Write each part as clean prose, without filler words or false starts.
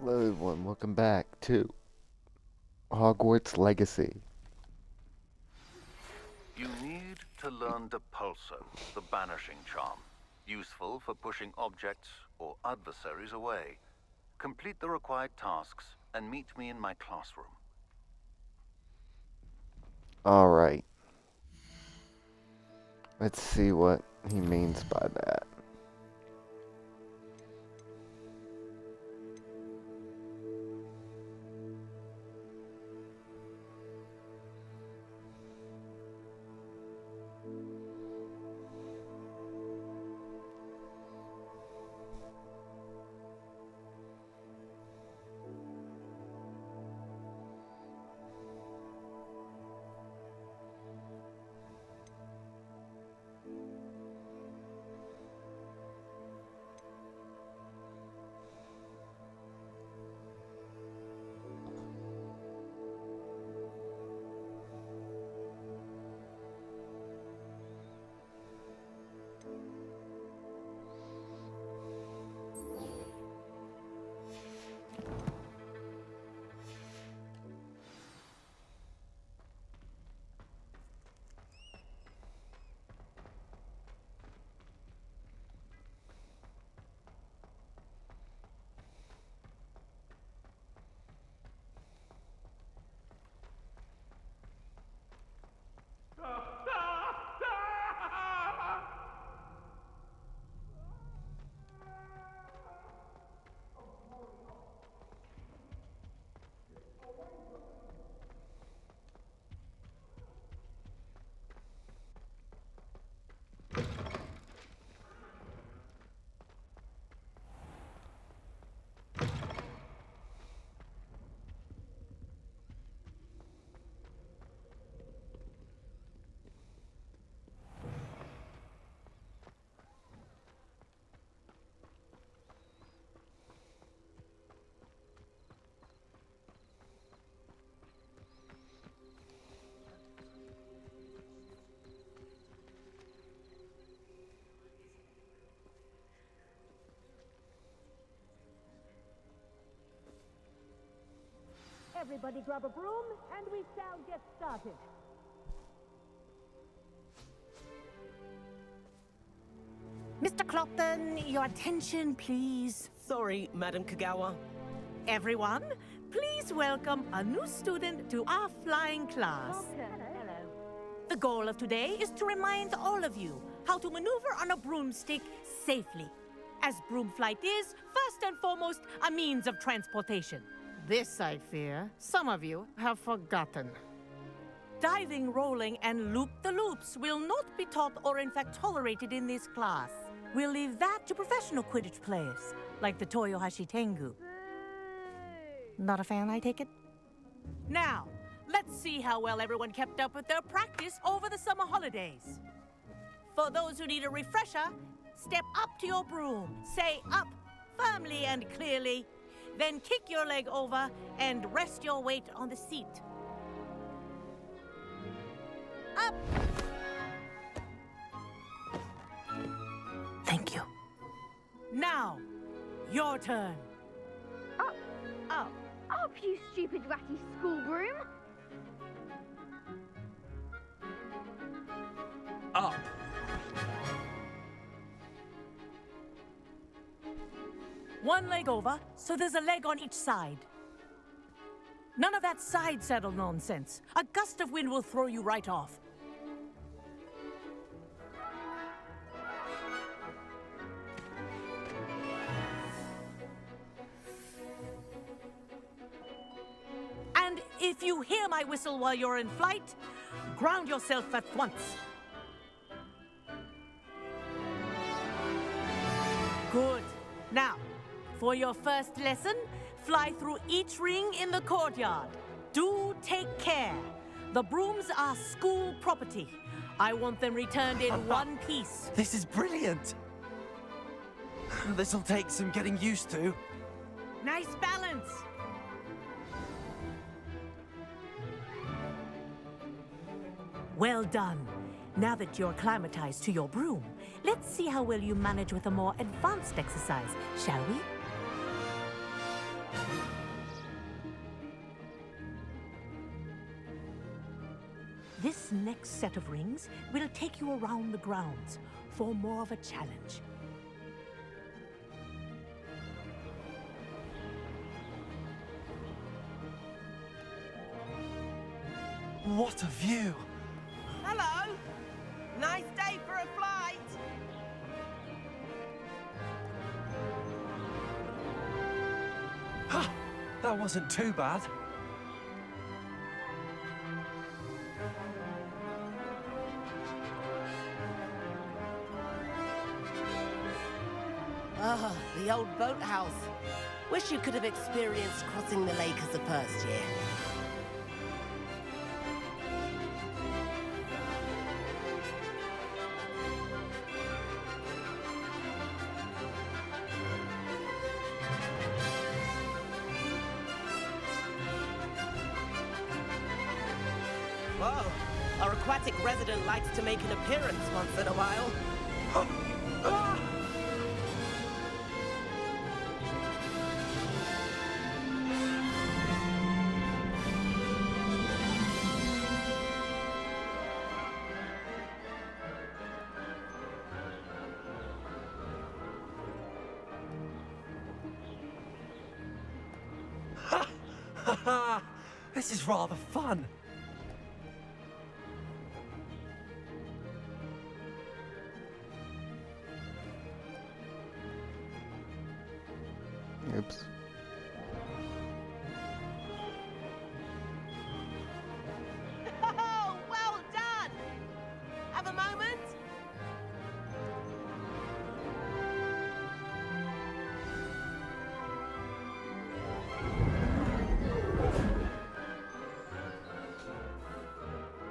Hello everyone, welcome back to Hogwarts Legacy. You need to learn Depulso, the banishing charm. Useful for pushing objects or adversaries away. Complete the required tasks and meet me in my classroom. Alright. Let's see what he means by that. Everybody grab a broom, and we shall get started. Mr. Clopton, your attention, please. Sorry, Madam Kagawa. Everyone, please welcome a new student to our flying class. Hello. The goal of today is to remind all of you how to maneuver on a broomstick safely, as broom flight is, first and foremost, a means of transportation. This, I fear, some of you have forgotten. Diving, rolling, and loop-the-loops will not be taught or in fact tolerated in this class. We'll leave that to professional Quidditch players, like the Toyohashi Tengu. Not a fan, I take it? Now, let's see how well everyone kept up with their practice over the summer holidays. For those who need a refresher, step up to your broom, say up firmly and clearly, then kick your leg over and rest your weight on the seat. Up! Thank you. Now, your turn. Up, you stupid ratty school broom! Up. One leg over, so there's a leg on each side. None of that side saddle nonsense. A gust of wind will throw you right off. And if you hear my whistle while you're in flight, ground yourself at once. Good. Now, for your first lesson, fly through each ring in the courtyard. Do take care. The brooms are school property. I want them returned in one piece. This is brilliant. This'll take some getting used to. Nice balance. Well done. Now that you're acclimatized to your broom, let's see how well you manage with a more advanced exercise, shall we? This next set of rings will take you around the grounds for more of a challenge. What a view! Hello! Nice day for a flight! Ha! That wasn't too bad. Ah, the old boathouse. Wish you could have experienced crossing the lake as a first year. Whoa, our aquatic resident likes to make an appearance once in a while. Ah! Ha! Ha ha! This is rather fun. Oops. Oh, well done! Have a moment?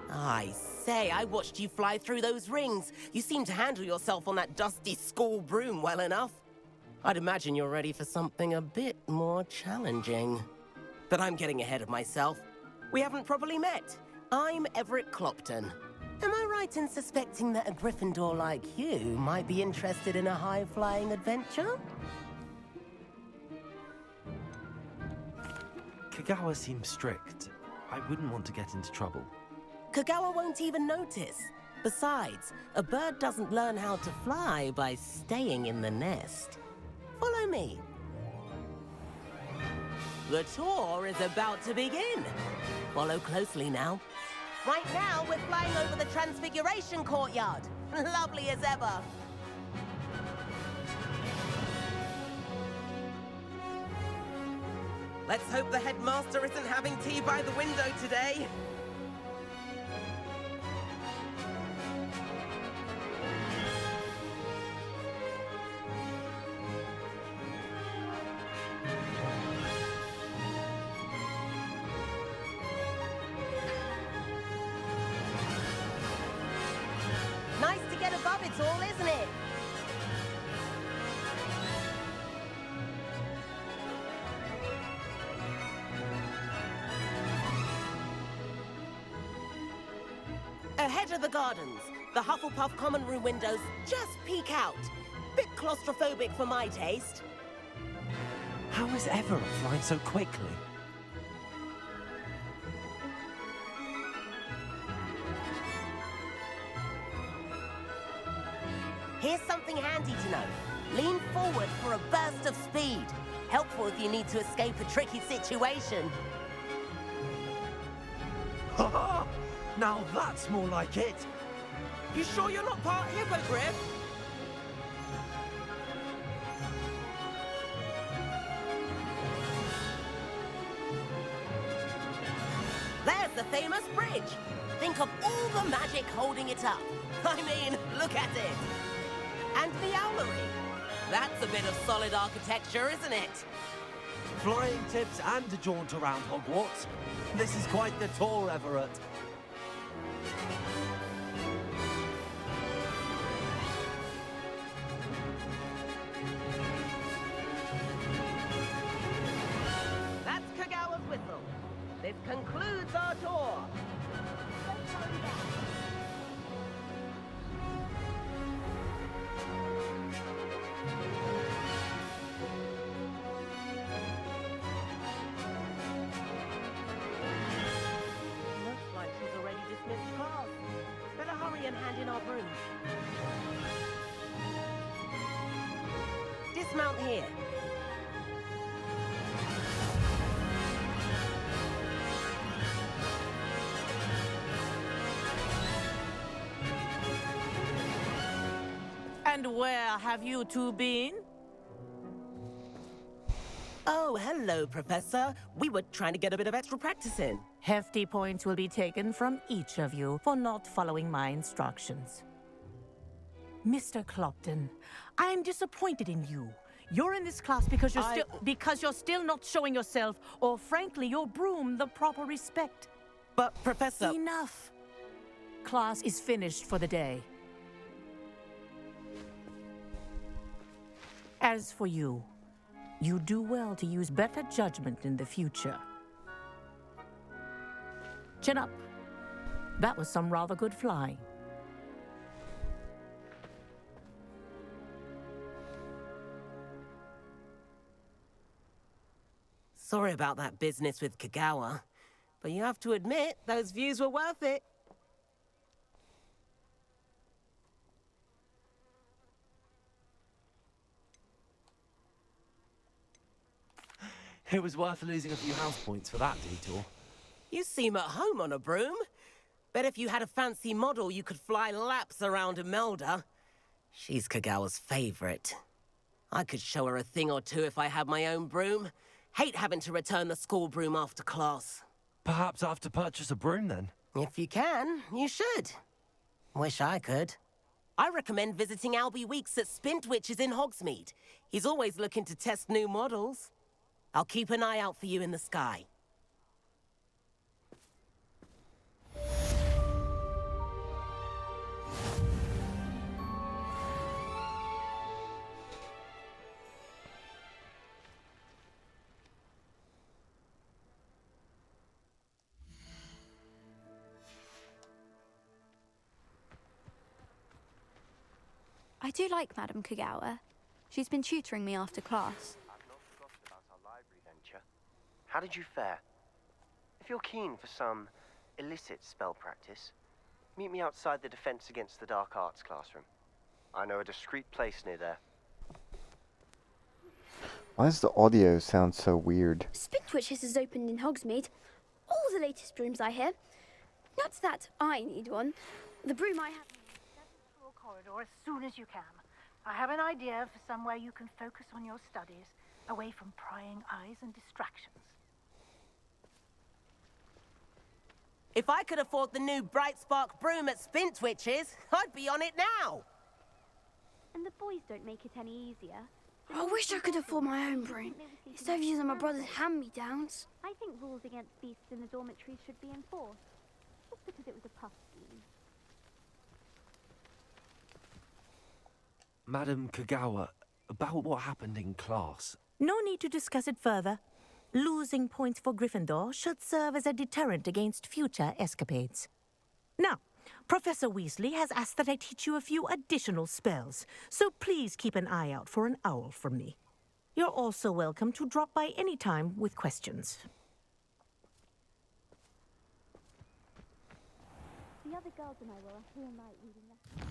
I say, I watched you fly through those rings. You seem to handle yourself on that dusty school broom well enough. I'd imagine you're ready for something a bit more challenging. But I'm getting ahead of myself. We haven't properly met. I'm Everett Clopton. Am I right in suspecting that a Gryffindor like you might be interested in a high-flying adventure? Kagawa seems strict. I wouldn't want to get into trouble. Kagawa won't even notice. Besides, a bird doesn't learn how to fly by staying in the nest. Follow me. The tour is about to begin. Follow closely now. Right now, we're flying over the Transfiguration Courtyard. Lovely as ever. Let's hope the headmaster isn't having tea by the window today. Nice to get above it all, isn't it? Ahead of the gardens, the Hufflepuff common room windows just peek out. Bit claustrophobic for my taste. How is Everett flying so quickly? Here's something handy to know. Lean forward for a burst of speed. Helpful if you need to escape a tricky situation. Ha ha! Now that's more like it. You sure you're not part hippogriff? There's the famous bridge. Think of all the magic holding it up. I mean, look at it. And the owlery. That's a bit of solid architecture, isn't it? Flying tips and a jaunt around Hogwarts. This is quite the tour, Everett. That's Kagawa's whistle. This concludes our tour. Looks like dismount here. And where have you two been? Oh, hello, Professor. We were trying to get a bit of extra practice in. Hefty points will be taken from each of you for not following my instructions. Mr. Clopton, I'm disappointed in you. You're in this class because you're still not showing yourself, or frankly, your broom the proper respect. But, Professor... Enough. Class is finished for the day. As for you, you do well to use better judgment in the future. Chin up. That was some rather good flying. Sorry about that business with Kagawa, but you have to admit, those views were worth it. It was worth losing a few house points for that detour. You seem at home on a broom. Bet if you had a fancy model, you could fly laps around Imelda. She's Kagawa's favorite. I could show her a thing or two if I had my own broom. Hate having to return the school broom after class. Perhaps I have to purchase a broom then. If you can, you should. Wish I could. I recommend visiting Albie Weeks at Spintwitches in Hogsmeade. He's always looking to test new models. I'll keep an eye out for you in the sky. I do like Madame Kagawa. She's been tutoring me after class. I've not forgotten about our library venture. How did you fare? If you're keen for some illicit spell practice, meet me outside the Defense Against the Dark Arts classroom. I know a discreet place near there. Why does the audio sound so weird? Spintwitches is opened in Hogsmeade. All the latest brooms, I hear. Not that I need one. The broom I have... corridor as soon as you can. I have an idea for somewhere you can focus on your studies, away from prying eyes and distractions. If I could afford the new Bright Spark broom at Spintwitches, I'd be on it now. And the boys don't make it any easier. I wish I could afford my own broom, instead of using my brother's hand-me-downs. I think rules against beasts in the dormitories should be enforced, just because it was a puff scheme. Madam Kagawa, about what happened in class. No need to discuss it further. Losing points for Gryffindor should serve as a deterrent against future escapades. Now, Professor Weasley has asked that I teach you a few additional spells, so please keep an eye out for an owl from me. You're also welcome to drop by any time with questions. The other girls and I were up all night reading lessons.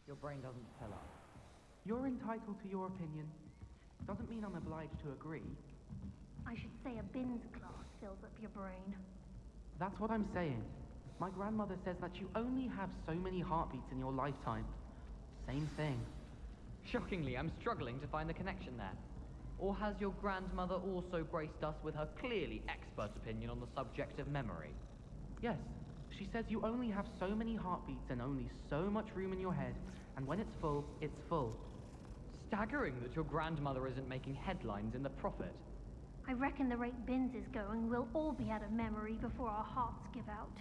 Your brain doesn't fill up. You're entitled to your opinion. Doesn't mean I'm obliged to agree. I should say a bins class fills up your brain. That's what I'm saying. My grandmother says that you only have so many heartbeats in your lifetime. Same thing. Shockingly, I'm struggling to find the connection there. Or has your grandmother also graced us with her clearly expert opinion on the subject of memory? Yes, she says you only have so many heartbeats and only so much room in your head, and when it's full, it's full. Staggering that your grandmother isn't making headlines in the Prophet. I reckon the rate Bins is going, we'll all be out of memory before our hearts give out.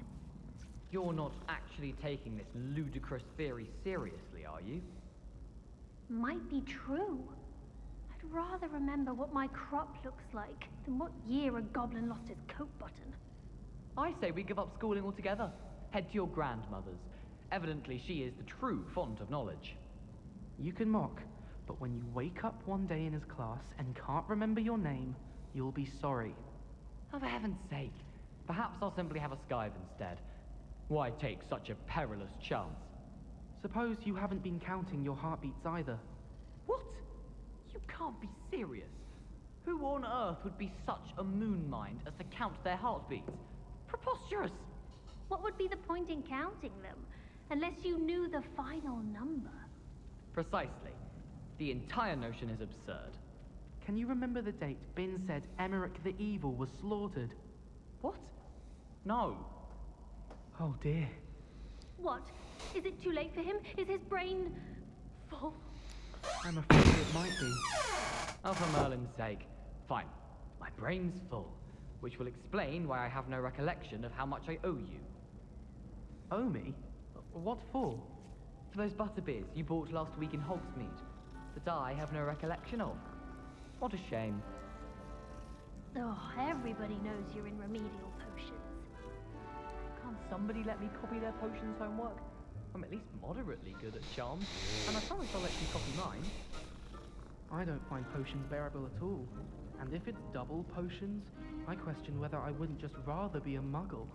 You're not actually taking this ludicrous theory seriously, are you? Might be true. I'd rather remember what my crop looks like than what year a goblin lost his coat button. I say we give up schooling altogether. Head to your grandmother's. Evidently she is the true font of knowledge. You can mock, but when you wake up one day in his class and can't remember your name, you'll be sorry. Oh, for heaven's sake. Perhaps I'll simply have a skive instead. Why take such a perilous chance? Suppose you haven't been counting your heartbeats either. What? You can't be serious. Who on earth would be such a moon mind as to count their heartbeats? Preposterous! What would be the point in counting them, unless you knew the final number? Precisely. The entire notion is absurd. Can you remember the date Bin said Emmerich the Evil was slaughtered? What? No. Oh dear. What? Is it too late for him? Is his brain full? I'm afraid it might be. Oh, for Merlin's sake. Fine. My brain's full, which will explain why I have no recollection of how much I owe you. Owe me? What for? For those butterbeers you bought last week in Hogsmeade, that I have no recollection of. What a shame. Oh, everybody knows you're in remedial potions. Can't somebody let me copy their potions homework? I'm at least moderately good at charms, and I promise I'll let you copy mine. I don't find potions bearable at all. And if it's double potions, I question whether I wouldn't just rather be a muggle.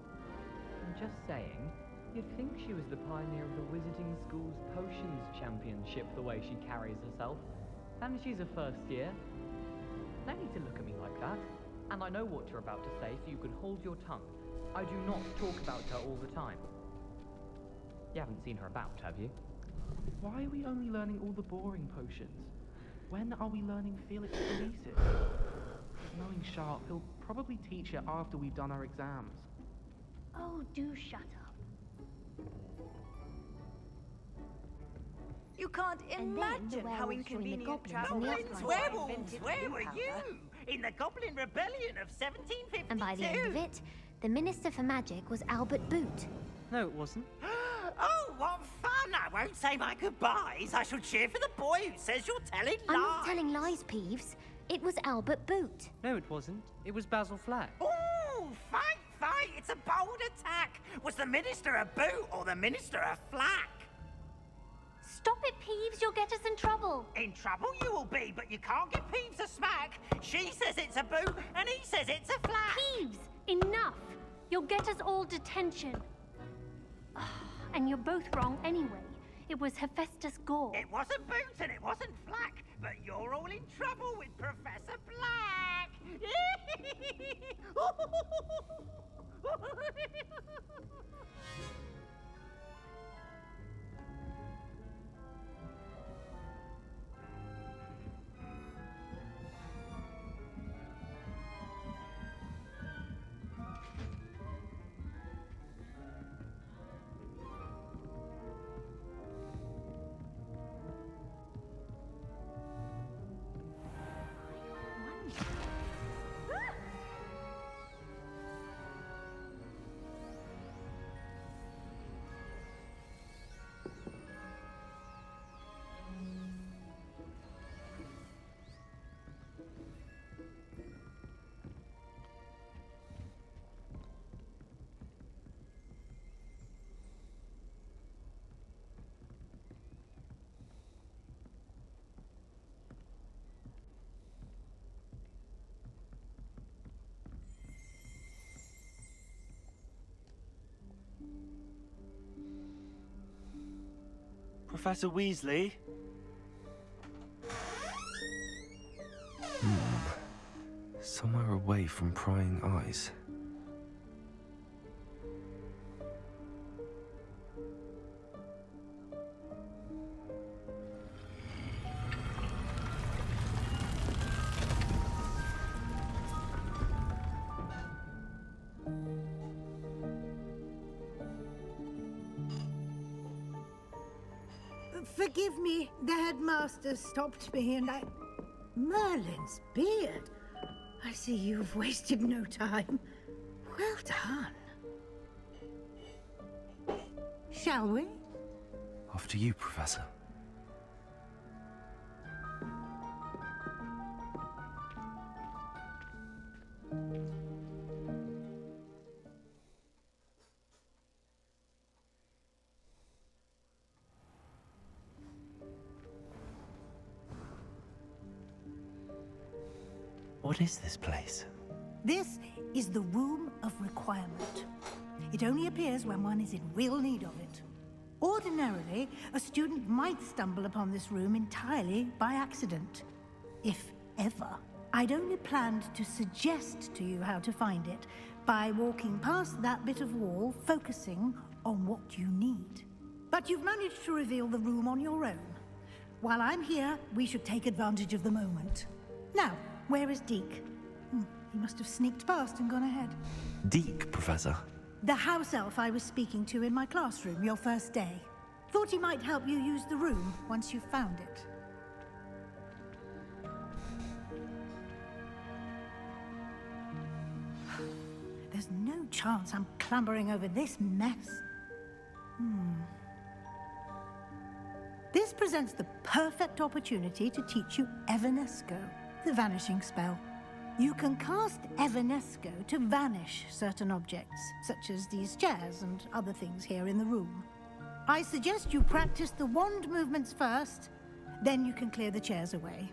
I'm just saying, you'd think she was the pioneer of the Wizarding School's Potions Championship the way she carries herself. And she's a first year. No need to look at me like that. And I know what you're about to say, so you can hold your tongue. I do not talk about her all the time. You haven't seen her about, have you? Why are we only learning all the boring potions? When are we learning Felix Felicis? Knowing Sharp, he'll probably teach it after we've done our exams. Oh, do shut up. You can't imagine how inconvenient travel Goblins, werewolves, where were you? In the Goblin Rebellion of 1752. And by the end of it, the Minister for Magic was Albert Boot. No, it wasn't. Oh, what fun! I won't say my goodbyes. I shall cheer for the boy who says you're telling lies. I'm not telling lies, Peeves. It was Albert Boot. No, it wasn't. It was Basil Flack. Ooh, fight, fight! It's a bold attack. Was the Minister a boot or the Minister a flack? Stop it, Peeves. You'll get us in trouble. In trouble you will be, but you can't give Peeves a smack. She says it's a boot, and he says it's a flack. Peeves, enough. You'll get us all detention. And you're both wrong anyway. It was Hephaestus Gore. It wasn't Boot and it wasn't Flack, but you're all in trouble with Professor Black. Professor Weasley? Somewhere away from prying eyes. Forgive me, the headmaster stopped me and I... Merlin's beard. I see you've wasted no time. Well done. Shall we? After you, Professor. What is this place? This is the Room of Requirement. It only appears when one is in real need of it. Ordinarily, a student might stumble upon this room entirely by accident. If ever. I'd only planned to suggest to you how to find it by walking past that bit of wall, focusing on what you need. But you've managed to reveal the room on your own. While I'm here, we should take advantage of the moment. Now, where is Deke? He must have sneaked past and gone ahead. Deke, Professor. The house elf I was speaking to in my classroom your first day. Thought he might help you use the room once you found it. There's no chance I'm clambering over this mess. This presents the perfect opportunity to teach you Evanesco, the vanishing spell. You can cast Evanesco to vanish certain objects, such as these chairs and other things here in the room. I suggest you practice the wand movements first, then you can clear the chairs away.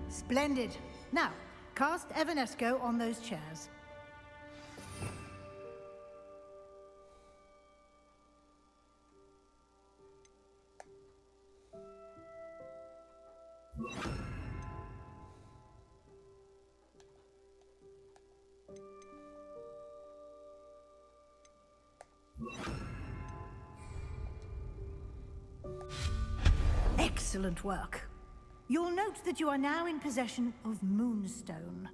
Splendid. Now, cast Evanesco on those chairs. Excellent work. You'll note that you are now in possession of Moonstone.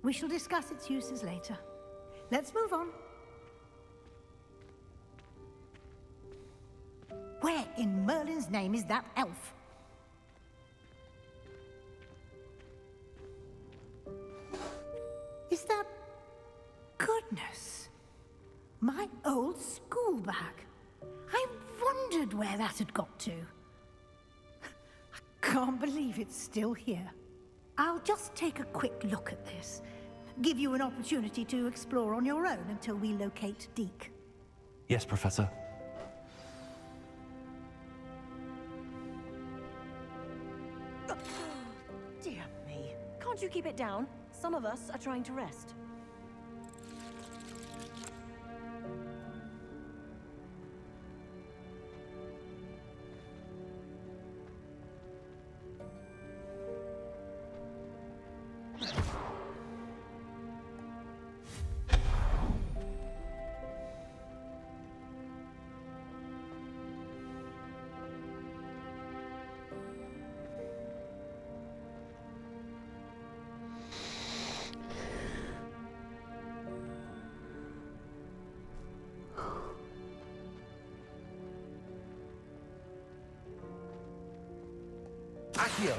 We shall discuss its uses later. Let's move on. Where in Merlin's name is that elf? Is that... Goodness. My old school bag. I wondered where that had got to. Can't believe it's still here. I'll just take a quick look at this. Give you an opportunity to explore on your own until we locate Deke. Yes, Professor. Dear me. Can't you keep it down? Some of us are trying to rest. Accio!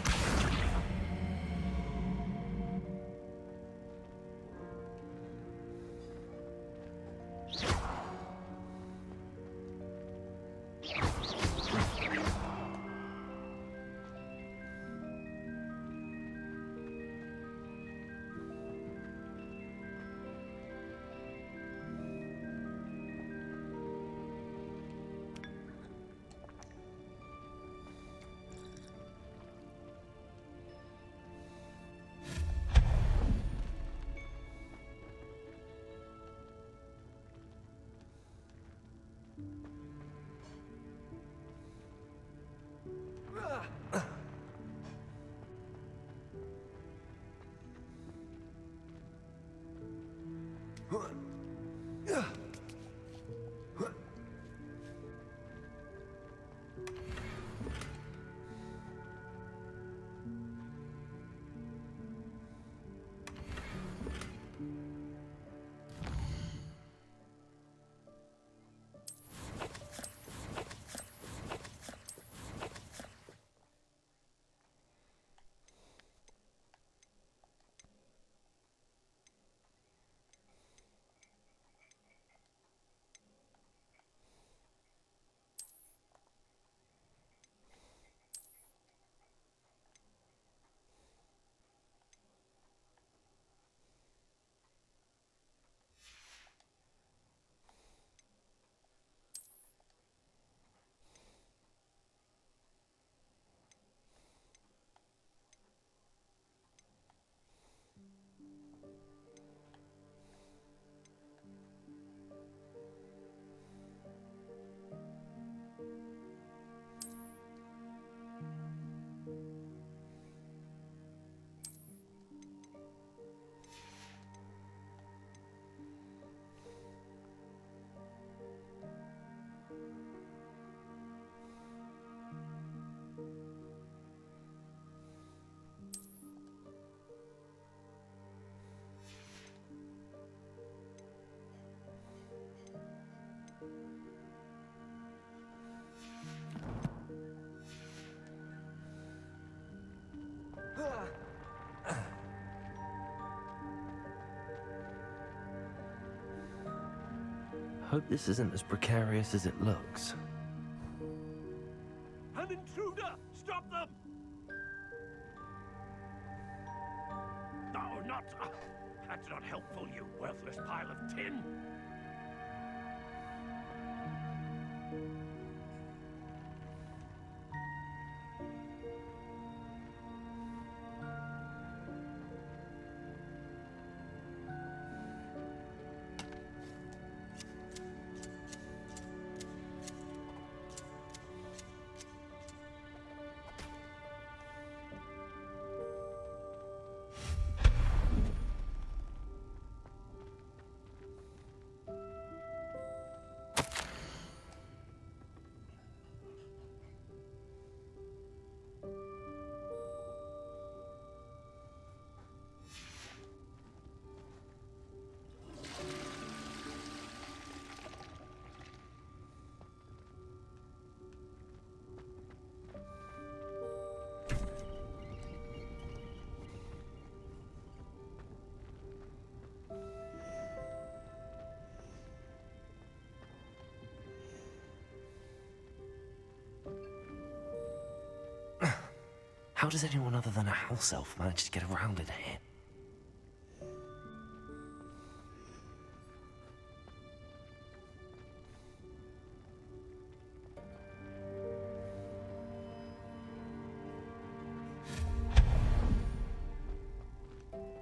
Hope this isn't as precarious as it looks. An intruder! Stop them! No, not... that's not helpful, you worthless pile of tin! How does anyone other than a house elf manage to get around in here?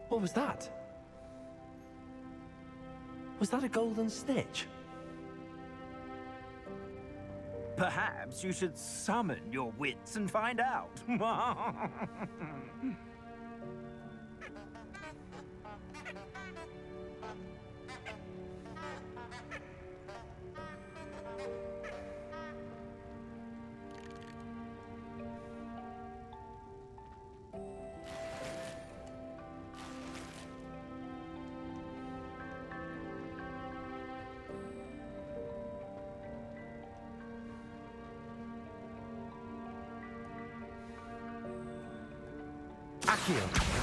What was that? Was that a golden snitch? Perhaps you should summon your wits and find out. Accio!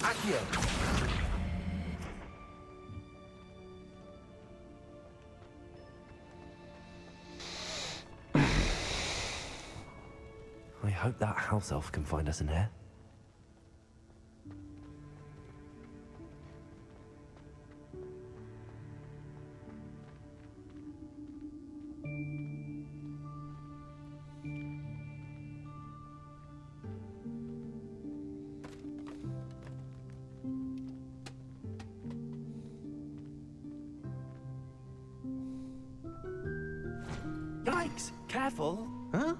Accio! I hope that house elf can find us in here. Yikes! Careful! Huh?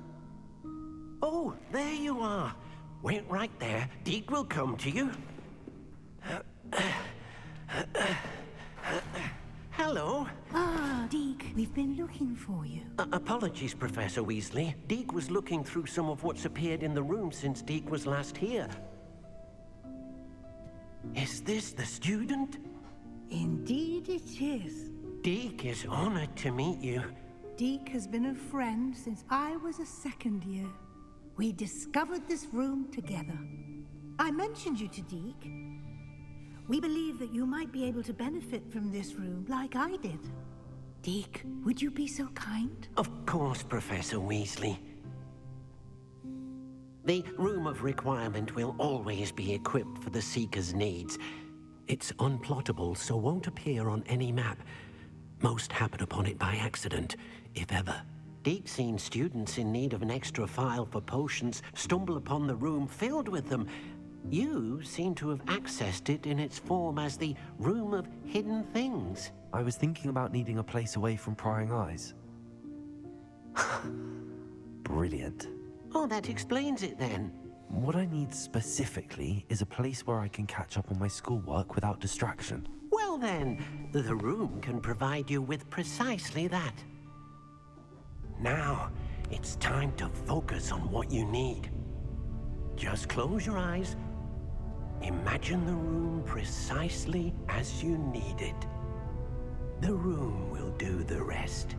Oh, there you are. Wait right there. Deke will come to you. Hello. Ah, Deke, we've been looking for you. Apologies, Professor Weasley. Deke was looking through some of what's appeared in the room since Deke was last here. Is this the student? Indeed it is. Deke is honored to meet you. Deke has been a friend since I was a second year. We discovered this room together. I mentioned you to Deke. We believe that you might be able to benefit from this room like I did. Deke, would you be so kind? Of course, Professor Weasley. The Room of Requirement will always be equipped for the Seeker's needs. It's unplottable, so won't appear on any map. Most happen upon it by accident, if ever. Deke's seen students in need of an extra file for potions stumble upon the room filled with them. You seem to have accessed it in its form as the Room of Hidden Things. I was thinking about needing a place away from prying eyes. Brilliant. Oh, that explains it then. What I need specifically is a place where I can catch up on my schoolwork without distraction. Well then, the room can provide you with precisely that. Now, it's time to focus on what you need. Just close your eyes. Imagine the room precisely as you need it. The room will do the rest.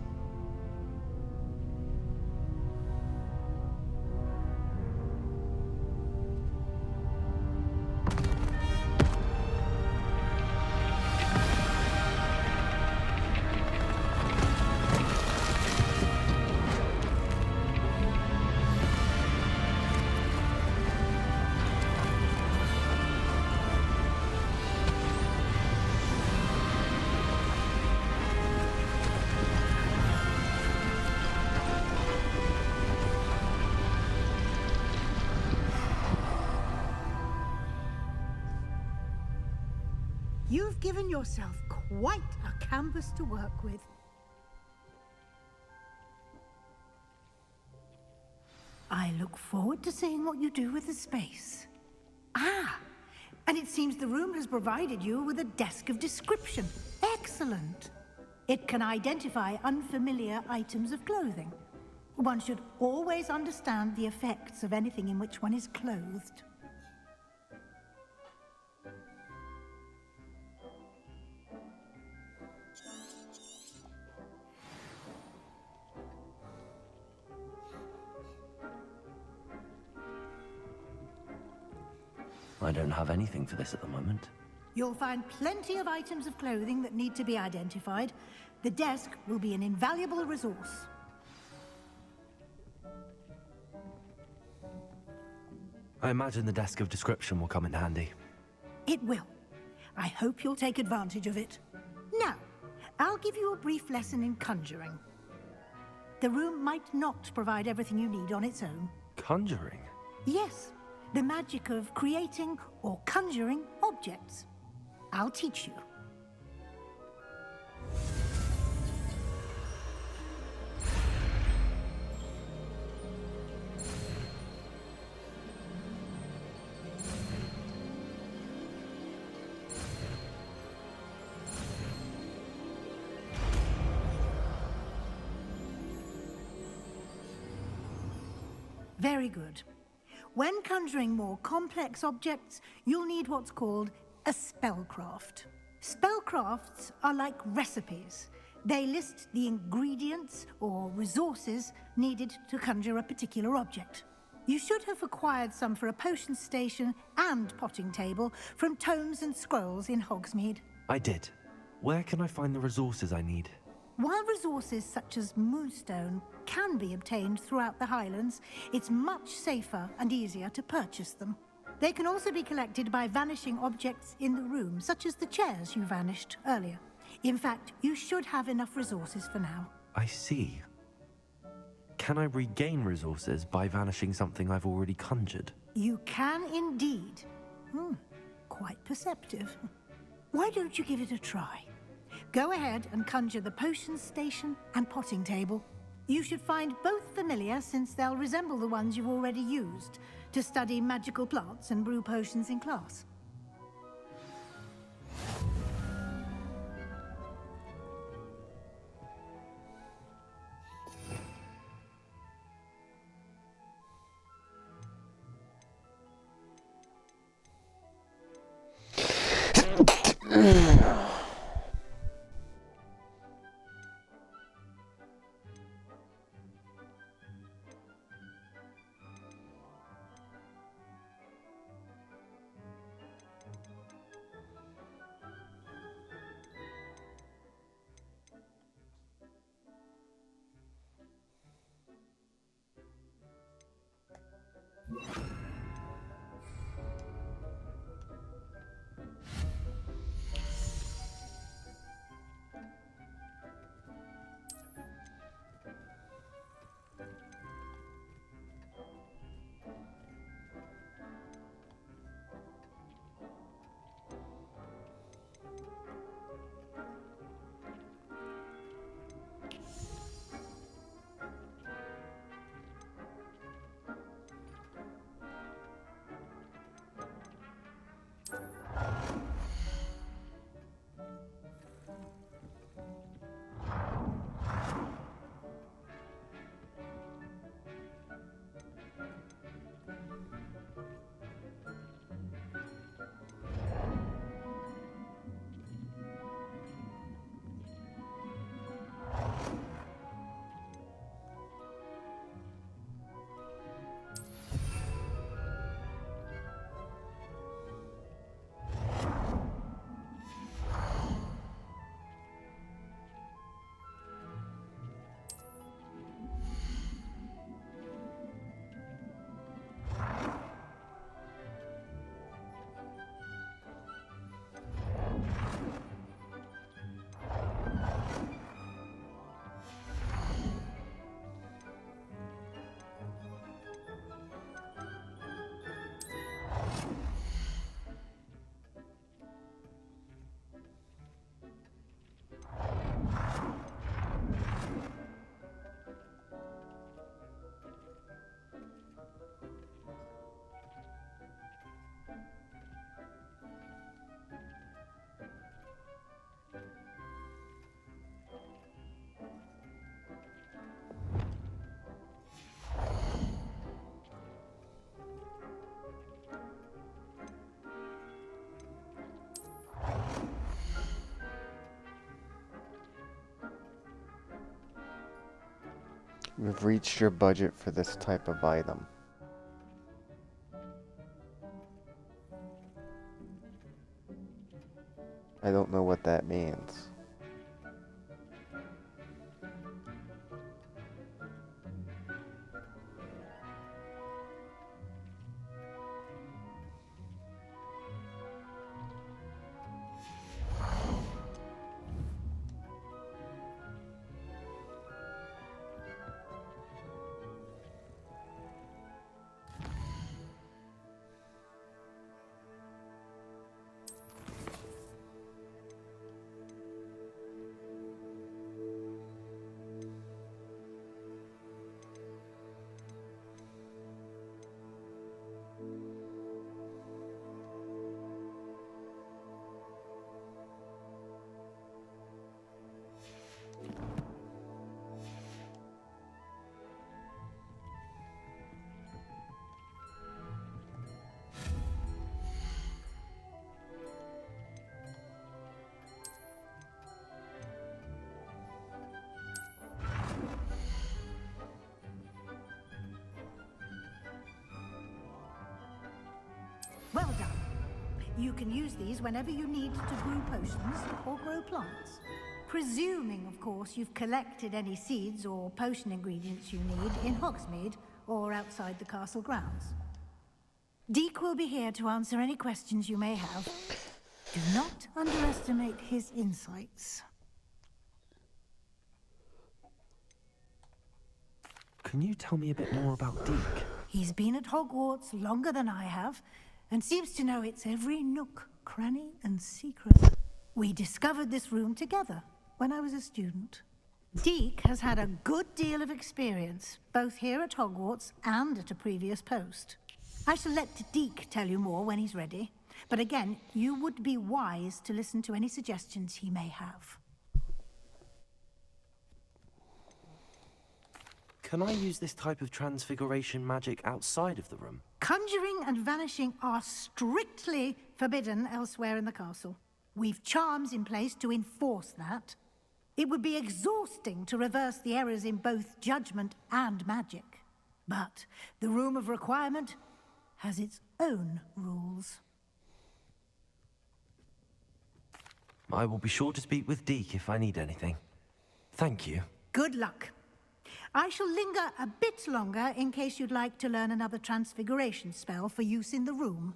You've given yourself quite a canvas to work with. I look forward to seeing what you do with the space. Ah, and it seems the room has provided you with a desk of description. Excellent. It can identify unfamiliar items of clothing. One should always understand the effects of anything in which one is clothed. I don't have anything for this at the moment. You'll find plenty of items of clothing that need to be identified. The desk will be an invaluable resource. I imagine the desk of description will come in handy. It will. I hope you'll take advantage of it. Now, I'll give you a brief lesson in conjuring. The room might not provide everything you need on its own. Conjuring? Yes, the magic of creating or conjuring objects. I'll teach you. Very good. When conjuring more complex objects, you'll need what's called a spellcraft. Spellcrafts are like recipes. They list the ingredients or resources needed to conjure a particular object. You should have acquired some for a potion station and potting table from tomes and scrolls in Hogsmeade. I did. Where can I find the resources I need? While resources such as moonstone can be obtained throughout the Highlands, it's much safer and easier to purchase them. They can also be collected by vanishing objects in the room, such as the chairs you vanished earlier. In fact, you should have enough resources for now. I see. Can I regain resources by vanishing something I've already conjured? You can indeed. Quite perceptive. Why don't you give it a try? Go ahead and conjure the potion station and potting table. You should find both familiar, since they'll resemble the ones you've already used to study magical plants and brew potions in class. We've reached your budget for this type of item. I don't know what that means. Well done. You can use these whenever you need to brew potions or grow plants. Presuming, of course, you've collected any seeds or potion ingredients you need in Hogsmeade or outside the castle grounds. Deke will be here to answer any questions you may have. Do not underestimate his insights. Can you tell me a bit more about Deke? He's been at Hogwarts longer than I have, and seems to know its every nook, cranny, and secret. We discovered this room together when I was a student. Deke has had a good deal of experience, both here at Hogwarts and at a previous post. I shall let Deke tell you more when he's ready, but again, you would be wise to listen to any suggestions he may have. Can I use this type of transfiguration magic outside of the room? Conjuring and vanishing are strictly forbidden elsewhere in the castle. We've charms in place to enforce that. It would be exhausting to reverse the errors in both judgment and magic. But the Room of Requirement has its own rules. I will be sure to speak with Deke if I need anything. Thank you. Good luck. I shall linger a bit longer in case you'd like to learn another transfiguration spell for use in the room.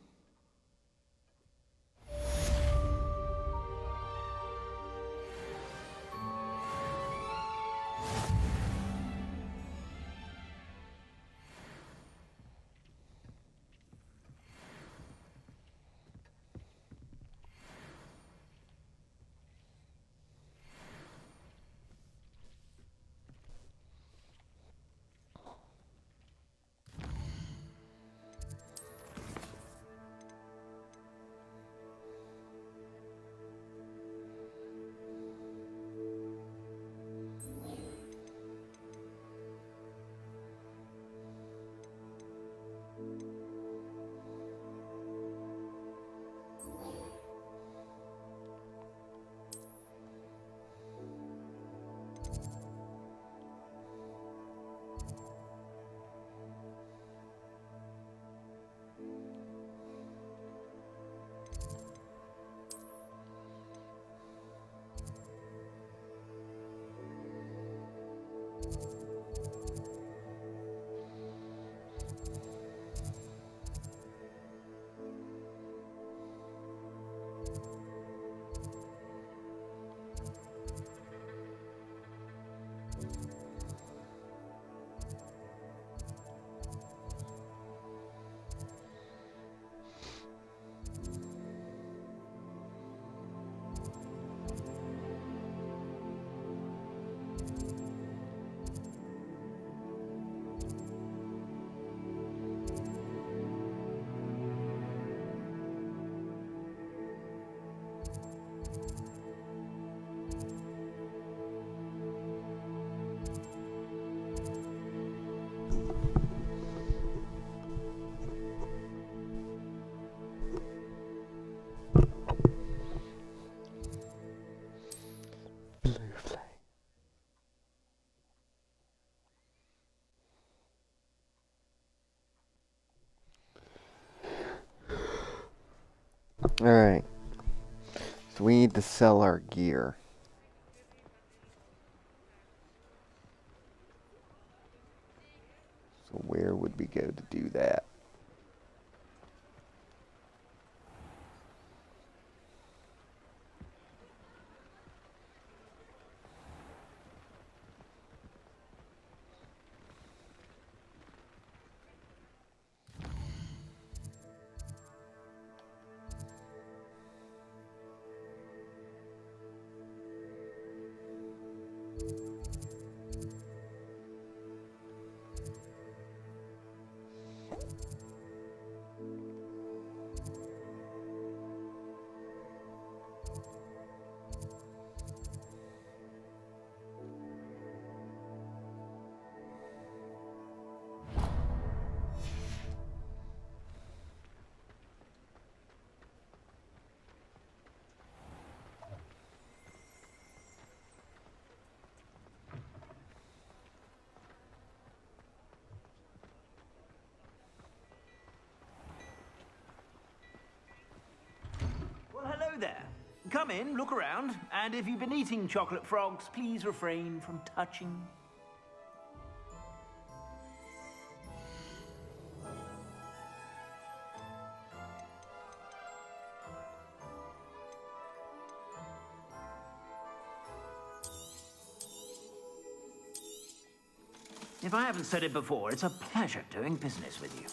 Alright. So we need to sell our gear. So where would we go to do that? Well, hello there. Come in, look around, and if you've been eating chocolate frogs, please refrain from touching. If I haven't said it before, it's a pleasure doing business with you.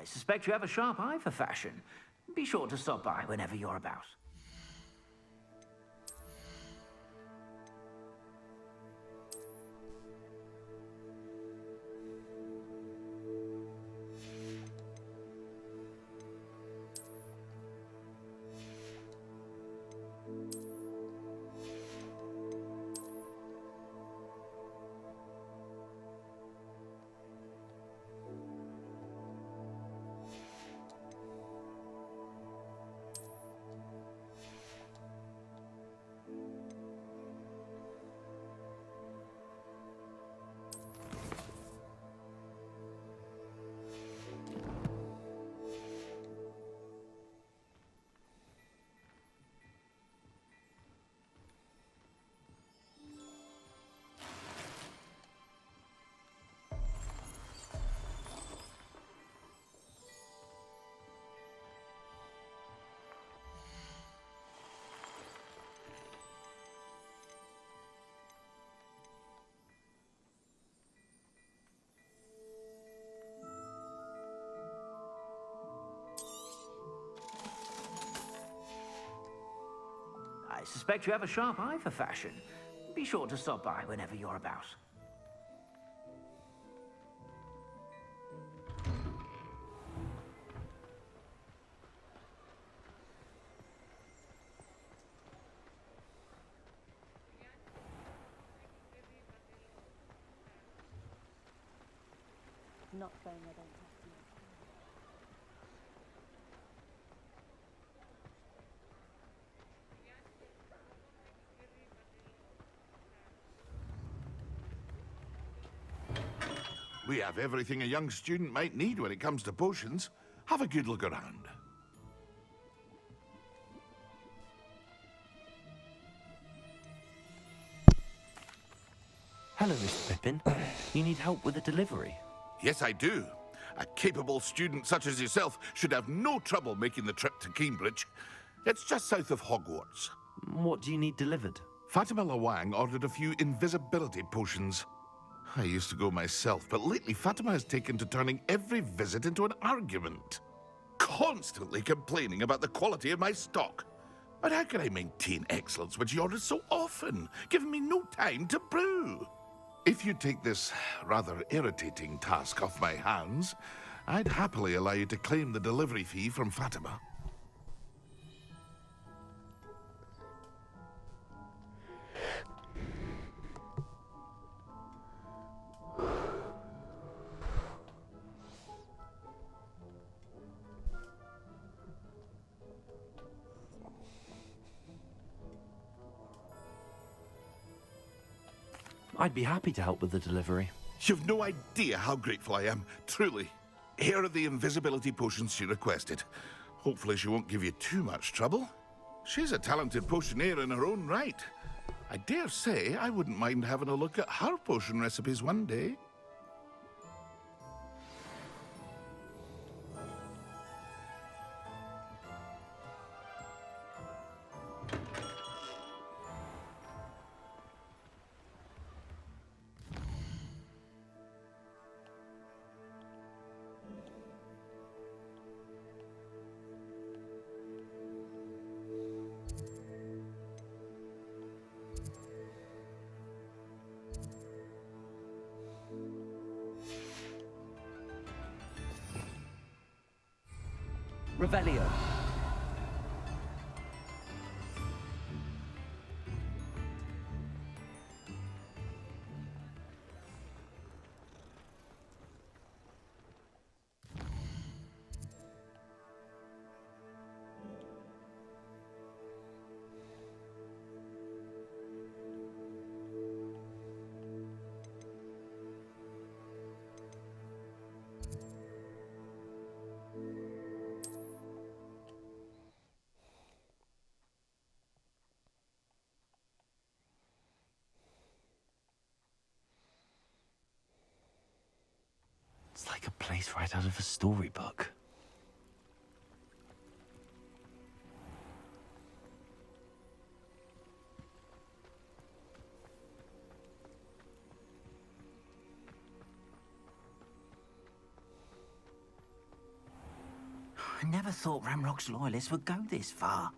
I suspect you have a sharp eye for fashion. Be sure to stop by whenever you're about. I suspect you have a sharp eye for fashion. Be sure to stop by whenever you're about. Not saying I don't have to. We have everything a young student might need when it comes to potions. Have a good look around. Hello, Mr. Pippin. You need help with a delivery? Yes, I do. A capable student such as yourself should have no trouble making the trip to Cambridge. It's just south of Hogwarts. What do you need delivered? Fatima Lawang ordered a few invisibility potions. I used to go myself, but lately Fatima has taken to turning every visit into an argument. Constantly complaining about the quality of my stock. But how can I maintain excellence when she orders so often, giving me no time to brew? If you take this rather irritating task off my hands, I'd happily allow you to claim the delivery fee from Fatima. I'd be happy to help with the delivery. You've no idea how grateful I am, truly. Here are the invisibility potions she requested. Hopefully she won't give you too much trouble. She's a talented potioneer in her own right. I dare say I wouldn't mind having a look at her potion recipes one day. Revelio. It's like a place right out of a storybook. never thought Ramrock's loyalists would go this far.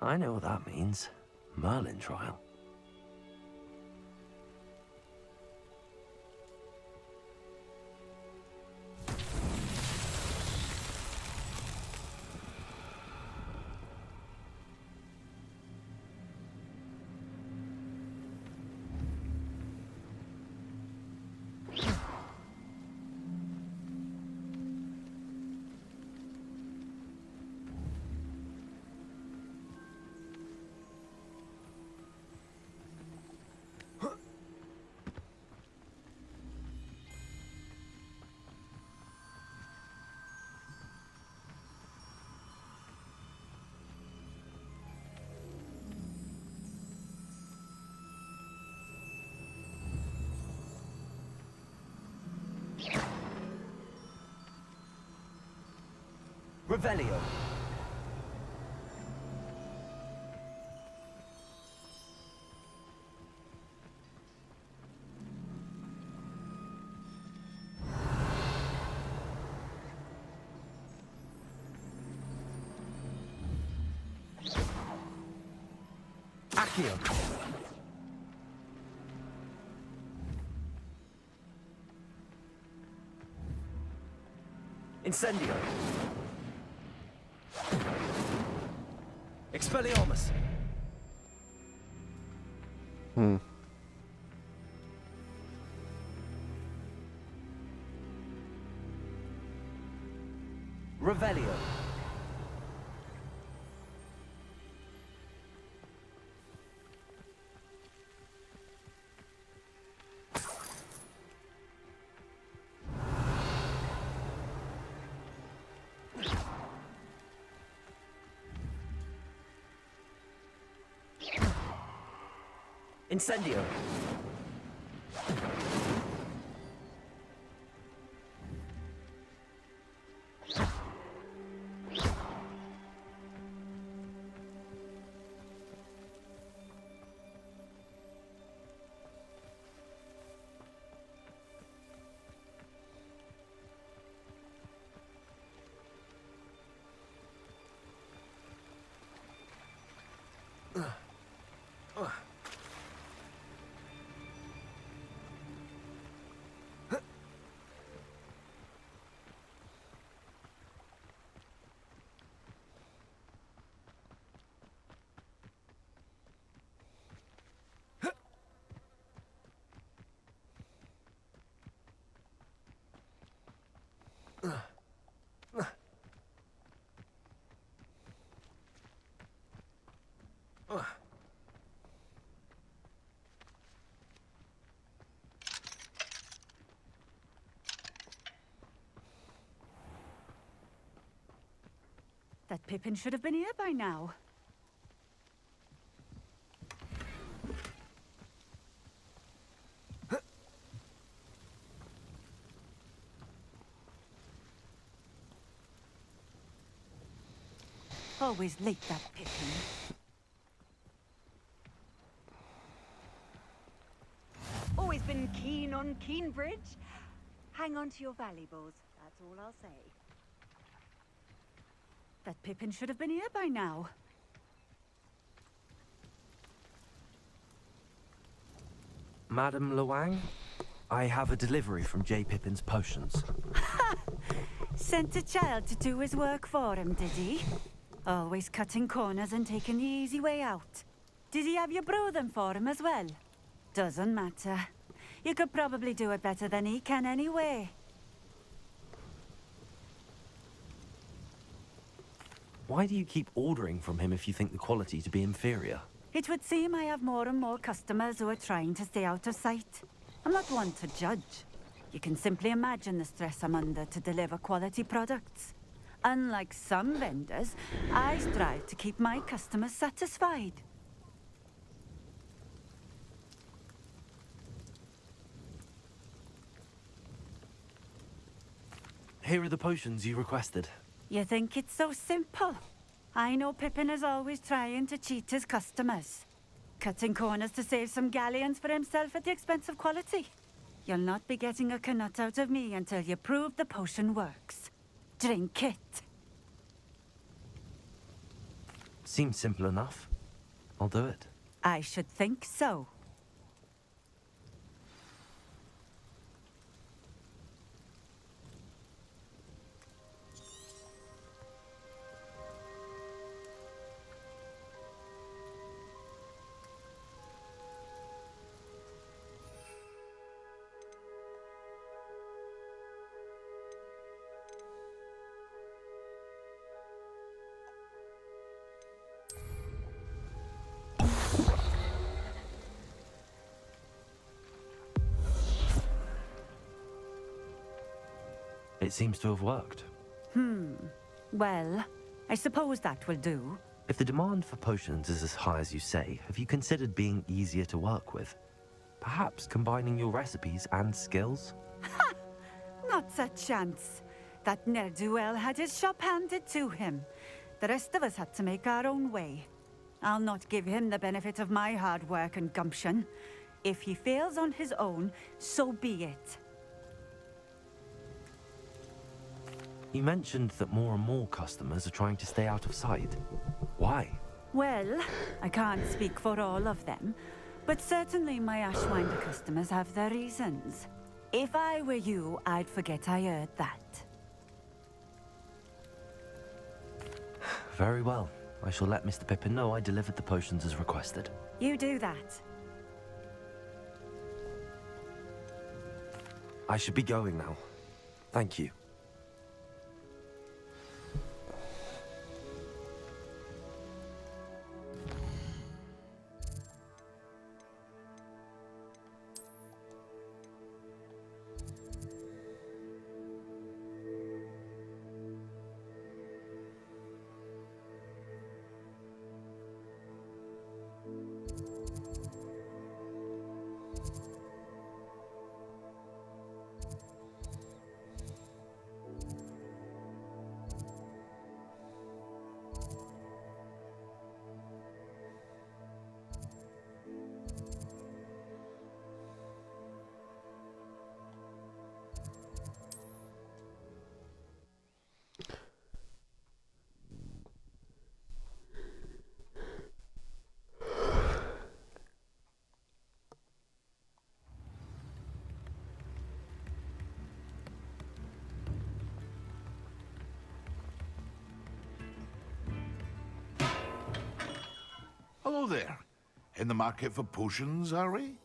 I know what that means. Merlin trial. Revelio. Accio. Incendio. Expelliarmus. Revelio. Incendio. That Pippin should have been here by now. Always late, that Pippin. Always been keen on Keenbridge. Hang on to your valuables, that's all I'll say. That Pippin should have been here by now. Madam Luang, I have a delivery from J. Pippin's Potions. Sent a child to do his work for him, did he? Always cutting corners and taking the easy way out. Did he have you brew them for him as well? Doesn't matter. You could probably do it better than he can anyway. Why do you keep ordering from him if you think the quality to be inferior? It would seem I have more and more customers who are trying to stay out of sight. I'm not one to judge. You can simply imagine the stress I'm under to deliver quality products. Unlike some vendors, I strive to keep my customers satisfied. Here are the potions you requested. You think it's so simple? I know Pippin is always trying to cheat his customers. Cutting corners to save some galleons for himself at the expense of quality. You'll not be getting a nut out of me until you prove the potion works. Drink it. Seems simple enough. I'll do it. I should think so. It seems to have worked. Well, I suppose that will do. If the demand for potions is as high as you say, have you considered being easier to work with? Perhaps combining your recipes and skills? Not a chance. That ne'er-do-well had his shop handed to him. The rest of us had to make our own way. I'll not give him the benefit of my hard work and gumption. If he fails on his own, so be it. You mentioned that more and more customers are trying to stay out of sight. Why? Well, I can't speak for all of them, but certainly my Ashwinder customers have their reasons. If I were you, I'd forget I heard that. Very well. I shall let Mr. Pippin know I delivered the potions as requested. You do that. I should be going now. Thank you. there. In the market for potions, are we?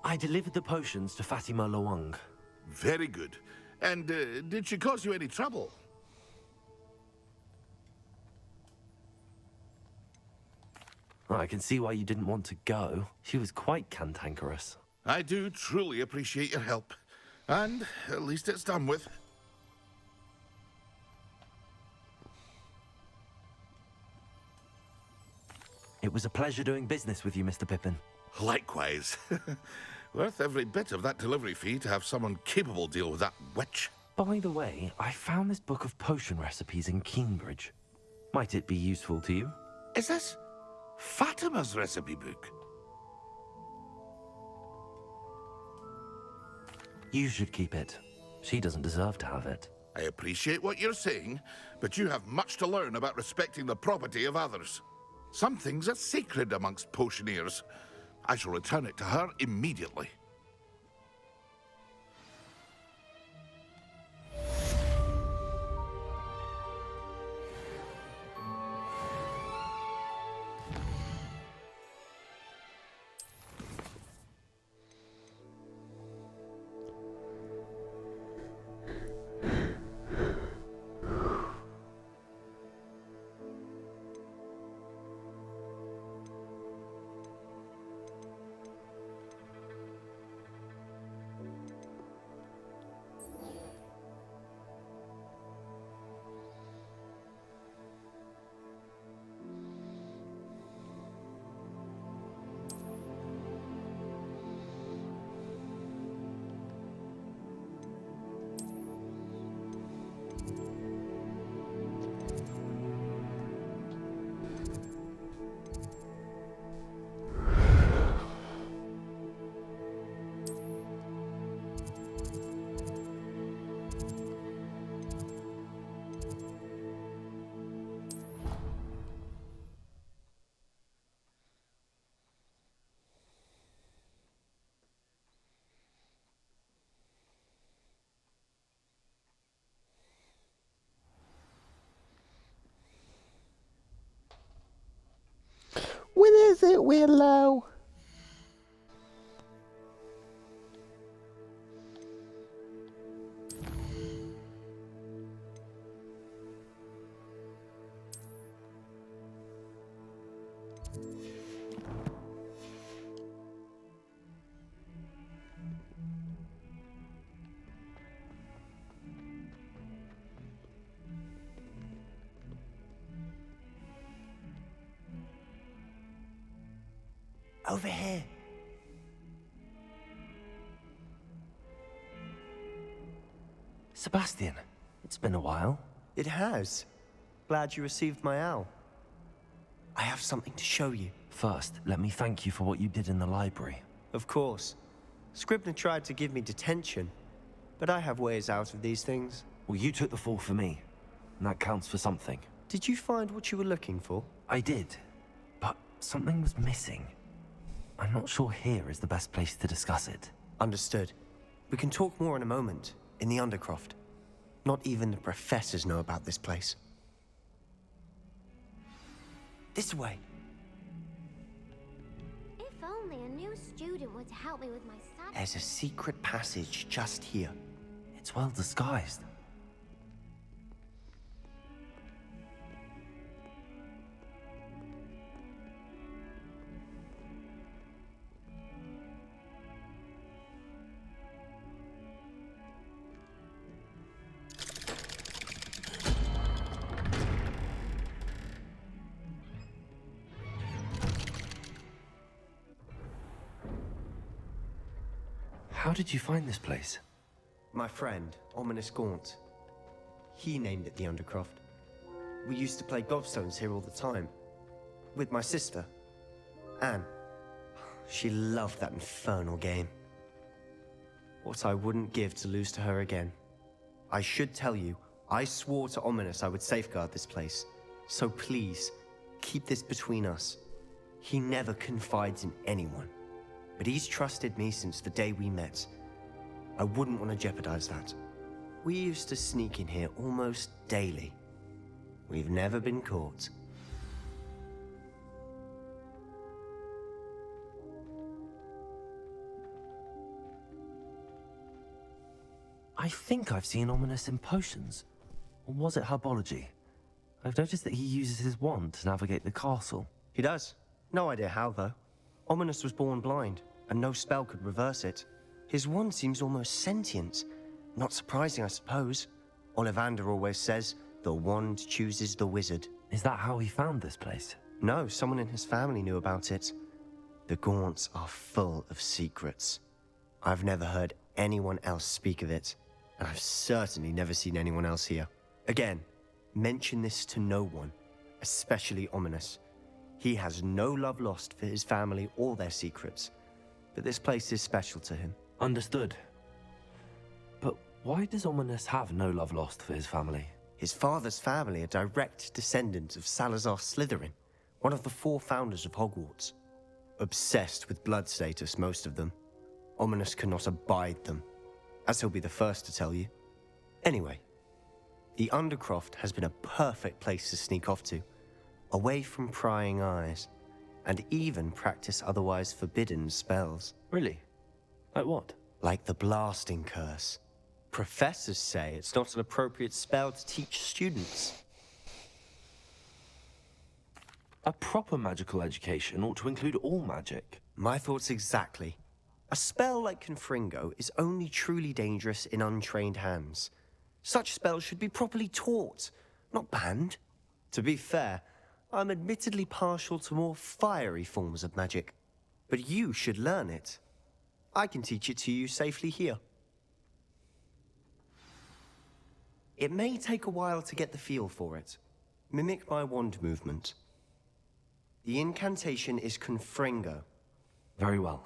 I delivered the potions to Fatima Lawang. Very good. And did she cause you any trouble? I can see why you didn't want to go. She was quite cantankerous. I do truly appreciate your help. And at least it's done with. It was a pleasure doing business with you, Mr. Pippin. Likewise. Worth every bit of that delivery fee to have someone capable deal with that witch. By the way, I found this book of potion recipes in Cambridge. Might it be useful to you? Is this Fatima's recipe book? You should keep it. She doesn't deserve to have it. I appreciate what you're saying, but you have much to learn about respecting the property of others. Some things are sacred amongst potioneers. I shall return it to her immediately. When is it, Willow? Over here. Sebastian, it's been a while. It has. Glad you received my owl. I have something to show you. First, let me thank you for what you did in the library. Of course. Scribner tried to give me detention, but I have ways out of these things. Well, you took the fall for me, and that counts for something. Did you find what you were looking for? I did, but something was missing. I'm not sure here is the best place to discuss it. Understood. We can talk more in a moment, in the Undercroft. Not even the professors know about this place. This way. If only a new student were to help me with my studies. There's a secret passage just here. It's well disguised. How did you find this place? My friend, Ominous Gaunt. He named it the Undercroft. We used to play gobstones here all the time. With my sister, Anne. She loved that infernal game. What I wouldn't give to lose to her again. I should tell you, I swore to Ominous I would safeguard this place. So please, keep this between us. He never confides in anyone. But he's trusted me since the day we met. I wouldn't want to jeopardize that. We used to sneak in here almost daily. We've never been caught. I think I've seen Ominous in potions. Or was it herbology? I've noticed that he uses his wand to navigate the castle. He does. No idea how, though. Ominous was born blind, and no spell could reverse it. His wand seems almost sentient. Not surprising, I suppose. Ollivander always says, the wand chooses the wizard. Is that how he found this place? No, someone in his family knew about it. The Gaunts are full of secrets. I've never heard anyone else speak of it, and I've certainly never seen anyone else here. Again, mention this to no one, especially Ominous. He has no love lost for his family or their secrets, but this place is special to him. Understood. But why does Ominous have no love lost for his family? His father's family are direct descendants of Salazar Slytherin, one of the 4 founders of Hogwarts. Obsessed with blood status, most of them. Ominous cannot abide them, as he'll be the first to tell you. Anyway, the Undercroft has been a perfect place to sneak off to, away from prying eyes, and even practice otherwise forbidden spells. Really? Like what? Like the blasting curse. Professors say it's not an appropriate spell to teach students. A proper magical education ought to include all magic. My thoughts exactly. A spell like Confringo is only truly dangerous in untrained hands. Such spells should be properly taught, not banned. To be fair, I'm admittedly partial to more fiery forms of magic. But you should learn it. I can teach it to you safely here. It may take a while to get the feel for it. Mimic my wand movement. The incantation is Confringo. Very well.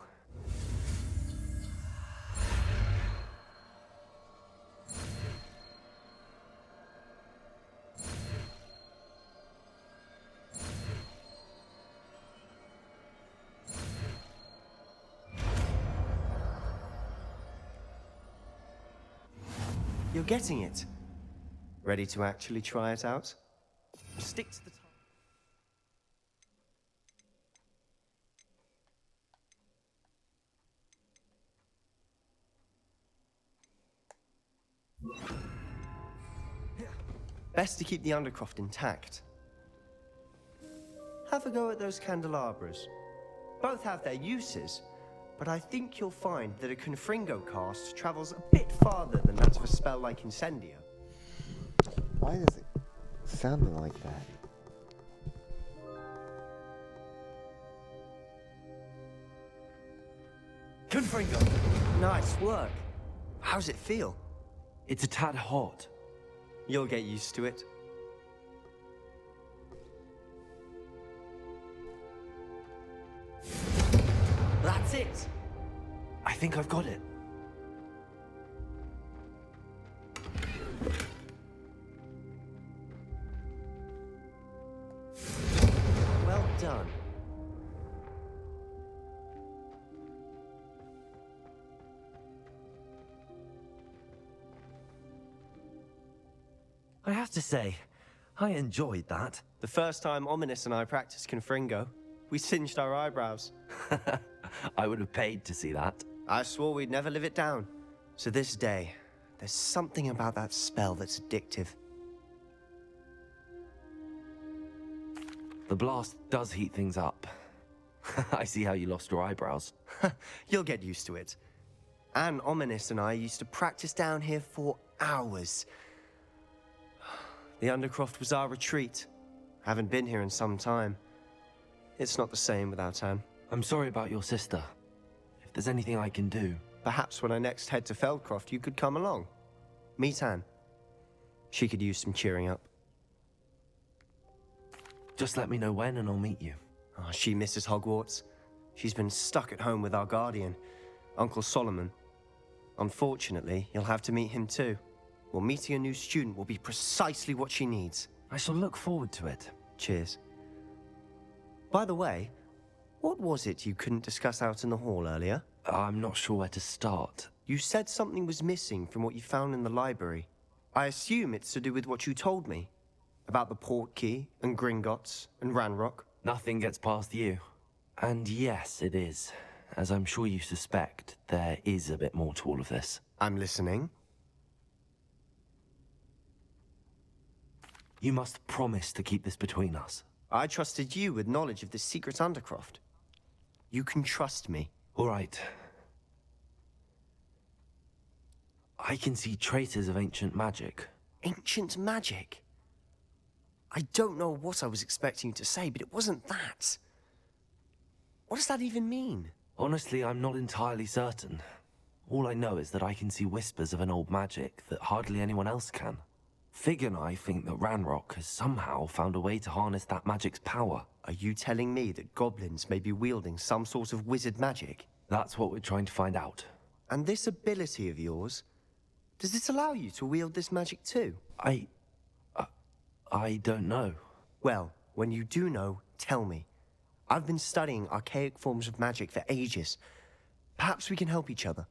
You're getting it. Ready to actually try it out? Stick to the time. Best to keep the Undercroft intact. Have a go at those candelabras. Both have their uses, but I think you'll find that a Confringo cast travels a bit farther than that of a spell like Incendio. Why does it sound like that? Confringo! Nice work. How's it feel? It's a tad hot. You'll get used to it. That's it! I think I've got it. Well done. I have to say, I enjoyed that. The first time Ominous and I practiced Confringo, we singed our eyebrows. I would have paid to see that. I swore we'd never live it down. To this day, there's something about that spell that's addictive. The blast does heat things up. I see how you lost your eyebrows. You'll get used to it. Anne, Ominous and I used to practice down here for hours. The Undercroft was our retreat. Haven't been here in some time. It's not the same without Anne. I'm sorry about your sister. If there's anything I can do... Perhaps when I next head to Feldcroft, you could come along. Meet Anne. She could use some cheering up. Just let me know when and I'll meet you. Oh, she misses Hogwarts. She's been stuck at home with our guardian, Uncle Solomon. Unfortunately, you'll have to meet him too. Well, meeting a new student will be precisely what she needs. I shall look forward to it. Cheers. By the way, what was it you couldn't discuss out in the hall earlier? I'm not sure where to start. You said something was missing from what you found in the library. I assume it's to do with what you told me. About the Portkey, and Gringotts, and Ranrock. Nothing gets past you. And yes, it is. As I'm sure you suspect, there is a bit more to all of this. I'm listening. You must promise to keep this between us. I trusted you with knowledge of this secret undercroft. You can trust me. All right. I can see traces of ancient magic. Ancient magic? I don't know what I was expecting you to say, but it wasn't that. What does that even mean? Honestly, I'm not entirely certain. All I know is that I can see whispers of an old magic that hardly anyone else can. Fig and I think that Ranrock has somehow found a way to harness that magic's power. Are you telling me that goblins may be wielding some sort of wizard magic? That's what we're trying to find out. And this ability of yours, does it allow you to wield this magic too? I don't know. Well, when you do know, tell me. I've been studying archaic forms of magic for ages. Perhaps we can help each other.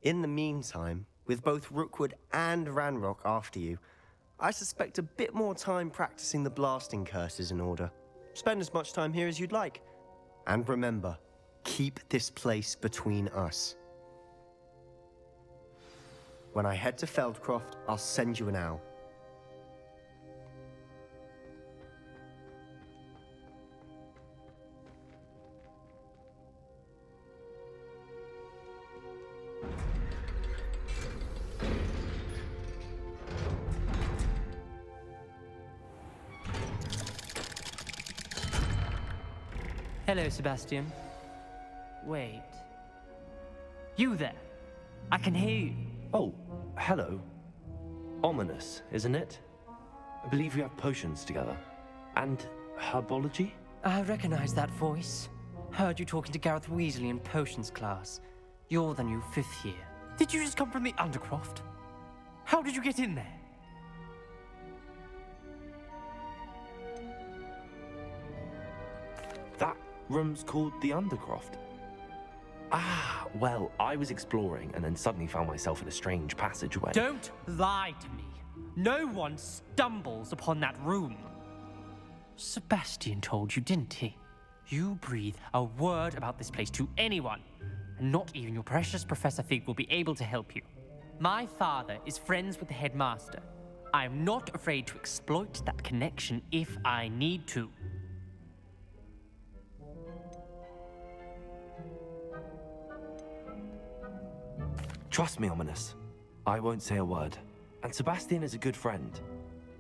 In the meantime, with both Rookwood and Ranrock after you, I suspect a bit more time practicing the blasting curse is in order. Spend as much time here as you'd like. And remember, keep this place between us. When I head to Feldcroft, I'll send you an owl. Hello, Sebastian. Wait. You there? I can hear you. Oh, hello. Ominous, isn't it? I believe we have potions together. And herbology? I recognize that voice. Heard you talking to Gareth Weasley in potions class. You're the new 5th year. Did you just come from the Undercroft? How did you get in there? That room's called the Undercroft. Ah, well, I was exploring and then suddenly found myself in a strange passageway. Don't lie to me. No one stumbles upon that room. Sebastian told you, didn't he? You breathe a word about this place to anyone, and not even your precious Professor Fig will be able to help you. My father is friends with the headmaster. I am not afraid to exploit that connection if I need to. Trust me, Ominous. I won't say a word. And Sebastian is a good friend.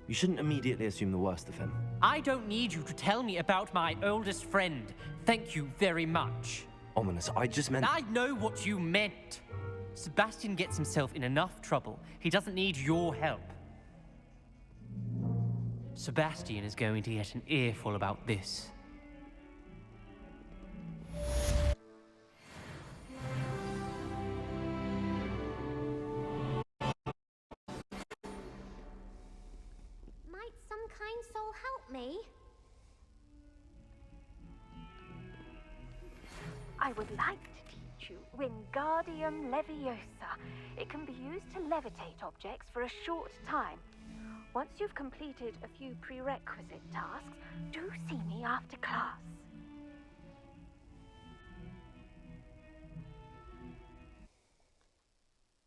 You shouldn't immediately assume the worst of him. I don't need you to tell me about my oldest friend. Thank you very much. Ominous, I just meant... I know what you meant. Sebastian gets himself in enough trouble. He doesn't need your help. Sebastian is going to get an earful about this. Might some kind soul help me? I would like to teach you Wingardium Leviosa. It can be used to levitate objects for a short time. Once you've completed a few prerequisite tasks, do see me after class.